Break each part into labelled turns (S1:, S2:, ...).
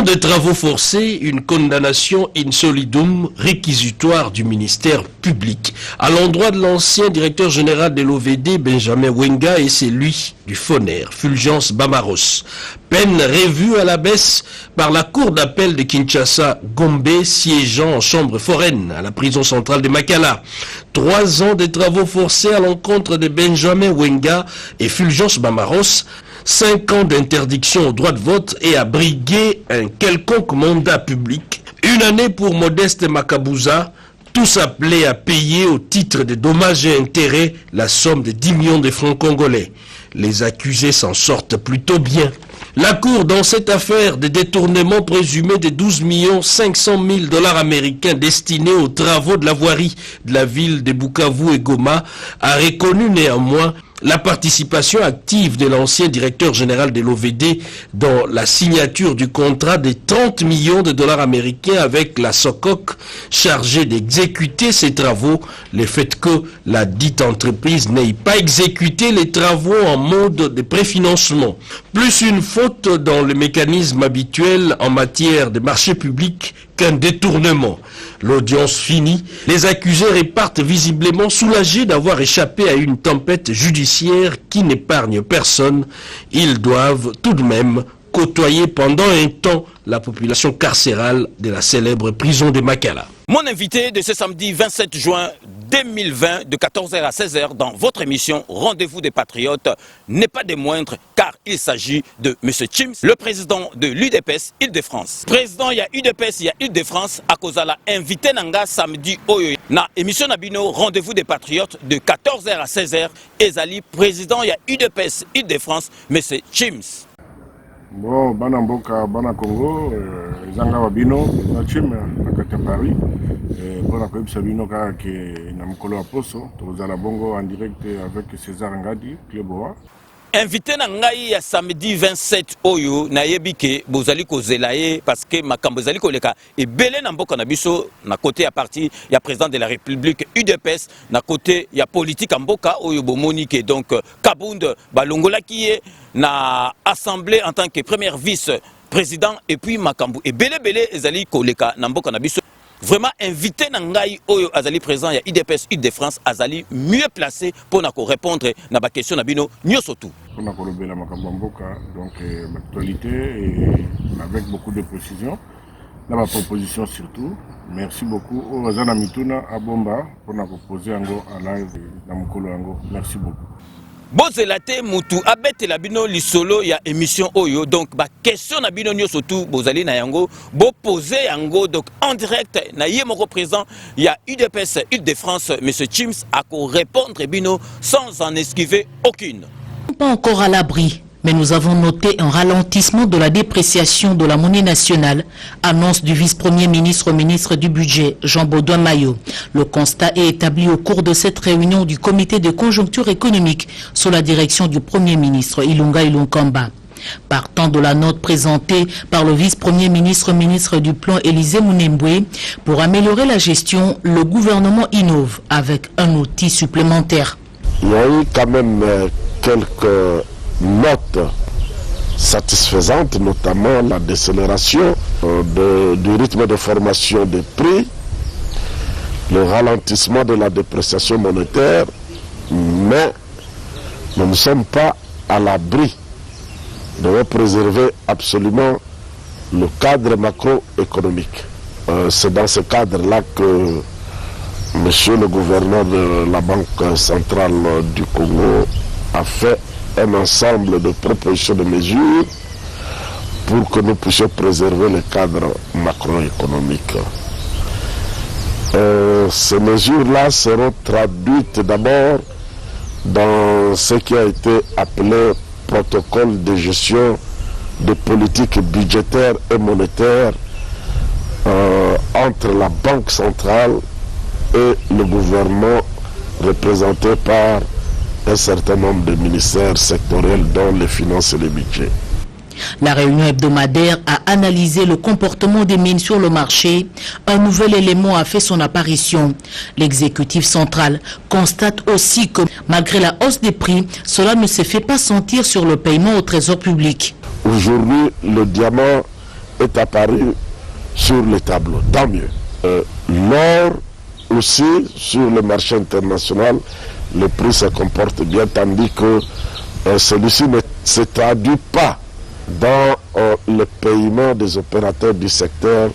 S1: ans de travaux forcés, une condamnation in solidum réquisitoire du ministère public à l'endroit de l'ancien directeur général de l'OVD, Benjamin Wenga, et celui du FONER, Fulgence Bamaros. Peine revue à la baisse par la cour d'appel de Kinshasa, Gombe, siégeant en chambre foraine à la prison centrale de Makala. 3 ans de travaux forcés à l'encontre de Benjamin Wenga et Fulgence Bamaros. 5 ans d'interdiction au droit de vote et à briguer un quelconque mandat public. 1 année pour Modeste Makabouza, tous appelés à payer au titre de dommages et intérêts la somme de 10 millions de francs congolais. Les accusés s'en sortent plutôt bien. La Cour, dans cette affaire de détournement présumé de 12 500 000 $ américains destinés aux travaux de la voirie de la ville de Bukavu et Goma, a reconnu néanmoins la participation active de l'ancien directeur général de l'OVD dans la signature du contrat de 30 millions de $ américains avec la SOCOC chargée d'exécuter ces travaux, le fait que la dite entreprise n'ait pas exécuté les travaux en mode de préfinancement. Plus une faute dans le mécanisme habituel en matière de marché public qu'un détournement. L'audience finie, les accusés repartent visiblement soulagés d'avoir échappé à une tempête judiciaire qui n'épargne personne. Ils doivent tout de même côtoyer pendant un temps la population carcérale de la célèbre prison de Makala.
S2: Mon invité de ce samedi 27 juin 2020 de 14h à 16h dans votre émission Rendez-vous des Patriotes n'est pas des moindres car il s'agit de M. Chims, le président de l'UDPS Île-de-France. Président, il y a UDPS, il y a Île-de-France, à cause de la invité nanga samedi oyo na émission Nabino Rendez-vous des Patriotes de 14h à 16h. Ezali, président, il y a UDPS Île-de-France, M. Chims.
S3: Bon, Banamboka, Bana Congo, Zanga Wabino, Nachim, à Paris. Bon, après, Sabino, qui est Namkolo Aposo, Tozala Bongo en direct avec César Ngadi, Cléboa.
S2: Invité na ngai ya samedi 27 oyo na yebike bozali kozelaye parce que makambo zali koleka et belé na mboka na biso na côté ya parti ya président de la République UDPS na côté ya politique mboka oyo bomonique donc Kabund balongola qui est na assemblée en tant que première vice-président et puis makambo et belé ezali koleka na mboka na biso. Vraiment invité Nangai Oyo Azali présent, il y a IDPS Île-de-France, Azali mieux placé pour répondre à la question Nabino, mieux surtout.
S3: On a collabé la Makambamboka, donc l'actualité et avec beaucoup de précision. Dans ma proposition surtout, merci beaucoup au Wazana Mituna à Bomba pour nous proposer Ango à live dans Mukolo Ango. Merci beaucoup.
S2: Bozelate mutu abete la bino lisolo ya émission oyo donc ba question na bino nyo surtout bozali na yango bo poser yango donc en direct na yemoko présent il y a UDPS Île-de-France monsieur Chims a ko répondre bino sans en esquiver aucune.
S4: Pas encore à l'abri. Mais nous avons noté un ralentissement de la dépréciation de la monnaie nationale, annonce du vice-premier ministre au ministre du Budget, Jean-Baudouin Maillot. Le constat est établi au cours de cette réunion du comité de conjoncture économique sous la direction du premier ministre Ilunga Ilunkamba. Partant de la note présentée par le vice-premier ministre, ministre du Plan Élisée Mounemboué, pour améliorer la gestion, le gouvernement innove avec un outil supplémentaire.
S5: Il y a eu quand même quelques notes satisfaisantes, notamment la décélération du rythme de formation des prix, le ralentissement de la dépréciation monétaire, mais nous ne sommes pas à l'abri. Nous devons préserver absolument le cadre macroéconomique. C'est dans ce cadre-là que monsieur le gouverneur de la Banque centrale du Congo a fait un ensemble de propositions de mesures pour que nous puissions préserver le cadre macroéconomique. Ces mesures-là seront traduites d'abord dans ce qui a été appelé protocole de gestion de politique budgétaire et monétaire entre la Banque centrale et le gouvernement représenté par un certain nombre de ministères sectoriels dont les finances et les budgets.
S4: La réunion hebdomadaire a analysé le comportement des mines sur le marché. Un nouvel élément a fait son apparition. L'exécutif central constate aussi que malgré la hausse des prix, cela ne se fait pas sentir sur le paiement au trésor public.
S5: Aujourd'hui, le diamant est apparu sur les tableaux. Tant mieux. L'or aussi, sur le marché international, le prix se comporte bien, tandis que celui-ci ne se traduit pas dans le paiement des opérateurs du secteur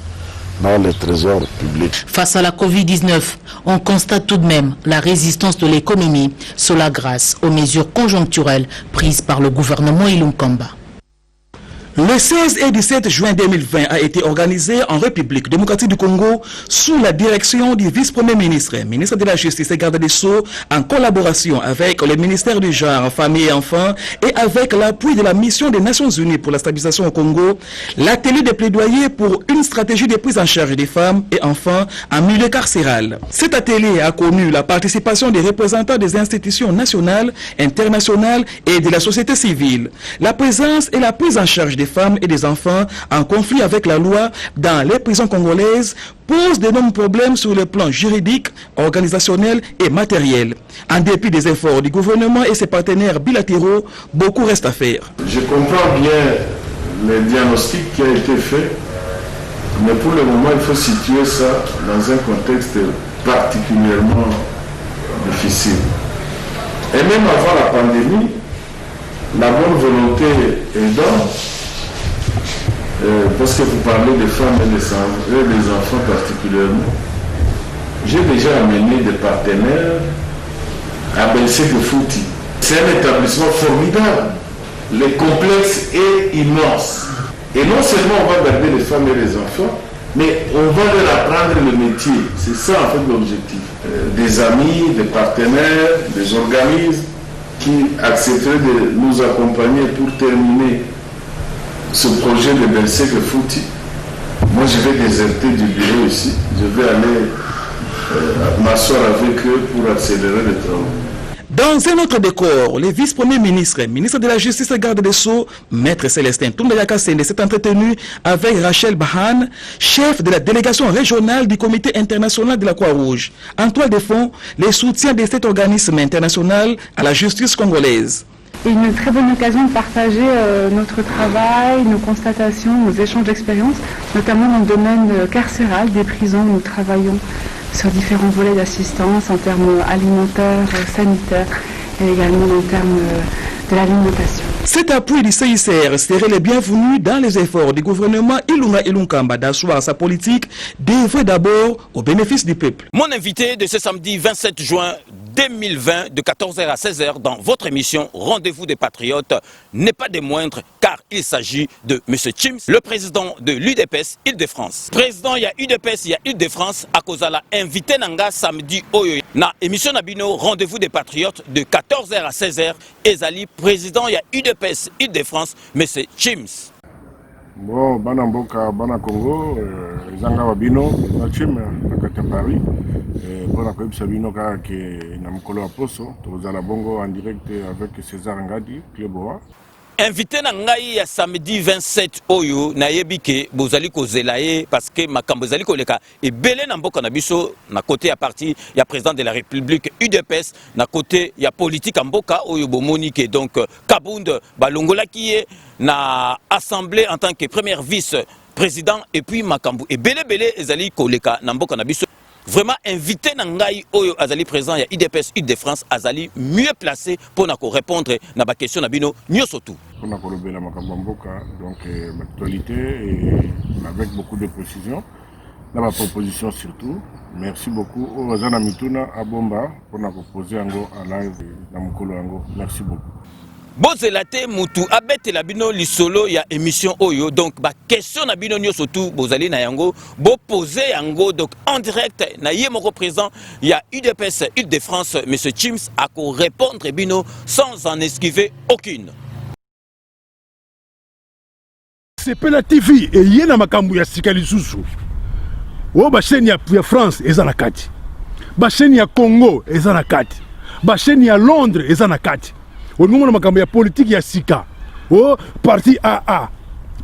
S5: dans les trésors publics.
S4: Face à la Covid-19, on constate tout de même la résistance de l'économie, cela grâce aux mesures conjoncturelles prises par le gouvernement Ilunga Kamba.
S6: Le 16 et 17 juin 2020 a été organisé en République démocratique du Congo sous la direction du vice-premier ministre, ministre de la Justice et garde des Sceaux, en collaboration avec le ministère du Genre, Famille et Enfants et avec l'appui de la mission des Nations Unies pour la stabilisation au Congo, l'atelier de plaidoyer pour une stratégie de prise en charge des femmes et enfants en milieu carcéral. Cet atelier a connu la participation des représentants des institutions nationales, internationales et de la société civile. La présence et la prise en charge des femmes et des enfants en conflit avec la loi dans les prisons congolaises pose d'énormes problèmes sur le plan juridique, organisationnel et matériel. En dépit des efforts du gouvernement et ses partenaires bilatéraux, beaucoup reste à faire.
S3: Je comprends bien le diagnostic qui a été fait, mais pour le moment, il faut situer ça dans un contexte particulièrement difficile. Et même avant la pandémie, la bonne volonté est dans. Parce que vous parlez des femmes et des enfants particulièrement, j'ai déjà amené des partenaires à Belsekefouti. C'est un établissement formidable. Le complexe est immense. Et non seulement on va garder les femmes et les enfants, mais on va leur apprendre le métier. C'est ça en fait l'objectif. Des amis, des partenaires, des organismes qui accepteraient de nous accompagner pour terminer ce projet de Belsekefouti. Moi je vais déserter du bureau ici, je vais aller m'asseoir avec eux pour accélérer le travail.
S6: Dans un autre décor, le vice-premier ministre, ministre de la Justice et garde des Sceaux, maître Célestin Toundayakasende, s'est entretenu avec Rachel Bahan, chef de la délégation régionale du comité international de la Croix-Rouge. En toile de fond, le soutien de cet organisme international à la justice congolaise.
S7: C'est une très bonne occasion de partager notre travail, nos constatations, nos échanges d'expériences, notamment dans le domaine carcéral des prisons où nous travaillons sur différents volets d'assistance en termes alimentaires, sanitaires et également en termes de l'alimentation.
S6: Cet appui du CICR serait le bienvenu dans les efforts du gouvernement Ilunga Kamba d'asseoir sa politique d'œuvrer d'abord au bénéfice du peuple.
S2: Mon invité de ce samedi 27 juin 2020 de 14h à 16h dans votre émission Rendez-vous des Patriotes n'est pas des moindres car il s'agit de M. Chims, le président de l'UDPS Île-de-France. Président, il y a UDPS, il y a Île-de-France, à cause de la invité Nanga samedi Oyo. Na émission Nabino Rendez-vous des Patriotes de 14h à 16h. Ezali, président, il y a UDPS Île-de-France, M. Chims.
S3: Bon, Banamboka, Bana Congo, Zanga Wabino, Nachim, Nakata Paris, Bona Koib Sabino qui est Namkolo Aposo, Tozala Bongo en direct avec César Ngadi, Kleboa.
S2: Invité na ngai ya samedi 27 oyo na yebike bozali kozelaye parce que makambo zali koleka ebele na mboka na biso na côté ya parti ya président de la République UDPS na côté ya politique mboka oyo bomonique donc Kabund balongola ki na assemblée en tant que première vice-président et puis makambo ebele ezali koleka na mboka na biso. Vraiment invité Nangai Oyo Azali présent, il y a IDPS Île-de-France, Azali mieux placé pour répondre à la question Nabino Nyosotu.
S3: Pour la Makambamboka, donc l'actualité et avec beaucoup de précision. Dans ma proposition surtout, merci beaucoup au Wazana Mituna à Bomba pour nous proposer Ango à live dans Mukolo Ango. Merci beaucoup.
S2: Bozelate mutu abete la bino lisolo ya émission oyo donc ba question na bino nyo surtout bozali na yango bo poser yango donc en direct na yemoko présent il y a UDPS Île-de-France monsieur Chims a ko répondre bino sans en esquiver aucune.
S8: C'est Pela TV et yena makambu ya sikali susu. O ba chaîne ya France ezana kati. Ba chaîne ya Congo ezana kati. Ba chaîne ya Londres ezana kati. Au moment de la politique, il y a Sika. Au parti AA,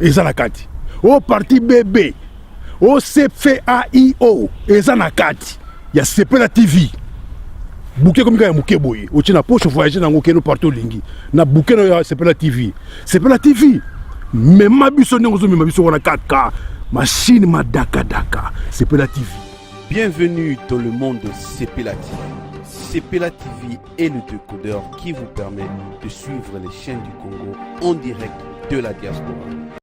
S8: Ezanakati. Au parti BB, au CFAIO, Ezanakati. Il y a Sepela TV. Bouquet comme il y a Mouké Boy. Au Tchina Poche, voyager dans Mouké, partout lingi. Na bouquet dans Sepela TV. Sepela TV. mema biso ndenge ozomema biso wana 4K machine madakadaka. Sepela TV.
S9: Bienvenue dans le monde de Sepela TV. Sepela TV est le décodeur qui vous permet de suivre les chaînes du Congo en direct de la diaspora.